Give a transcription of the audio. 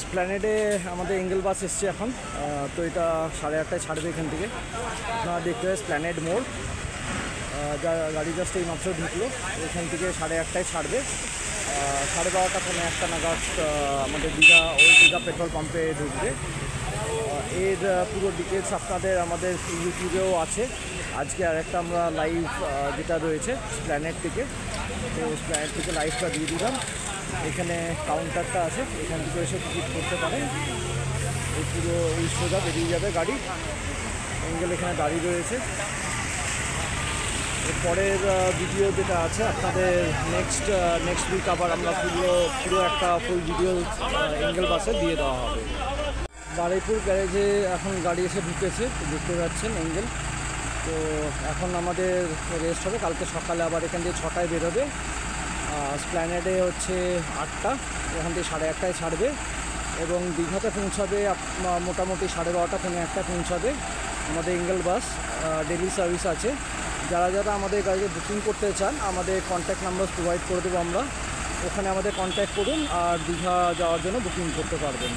স্প্ল্যানেডে আমাদের এঙ্গেল বাস এসছে এখন। তো এটা 8:30টায় ছাড়বে এখান থেকে। আপনারা দেখতে হবে স্প্ল্যানেড মোড়, যা গাড়ি জাস্ট এই মাত্র ঢুকলো। এখান থেকে 8:30টায় ছাড়বে। 12:30 পৌনে 1টা নাগাদ আমাদের দীঘা পেট্রোল পাম্পে ঢুকবে। এর পুরো ডিটেলস আপনাদের আমাদের ইউটিউবেও আছে। আজকে আরেকটা আমরা লাইভ যেটা রয়েছে স্প্ল্যানেড থেকে, তো স্প্ল্যানেড থেকে লাইভটা দিয়ে দিলাম। এখানে কাউন্টারটা আছে, এখান থেকে এসে টিকিট করতে পারেন। এই পুরো এই সোজা বেরিয়ে যাবে গাড়ি। এঙ্গেল এখানে দাঁড়িয়ে রয়েছে। পরের ভিডিও যেটা আছে আপনাদের নেক্সট উইক আবার আমরা পুরো একটা ফুল ভিডিও এঙ্গেল বাসে দিয়ে দেওয়া হবে। বারুইপুর গ্যারেজে এখন গাড়ি এসে ঢুকেছে, দেখতে পাচ্ছেন এঙ্গেল। তো এখন আমাদের রেস্ট হবে, কালকে সকালে আবার এখান থেকে 6টায় বেরোবে। স্প্ল্যানেডে হচ্ছে 8টা, এখান থেকে 1:30টায় ছাড়বে এবং দীঘাতে পৌঁছাবে মোটামুটি 12:30 পৌনে 1টায় পৌঁছাবে আমাদের এঙ্গেল বাস। ডেলি সার্ভিস আছে। যারা আমাদের গাড়িতে বুকিং করতে চান আমাদের কন্ট্যাক্ট নাম্বার প্রোভাইড করে দেবো আমরা, ওখানে আমাদের কন্ট্যাক্ট করুন আর দীঘা যাওয়ার জন্য বুকিং করতে পারবেন।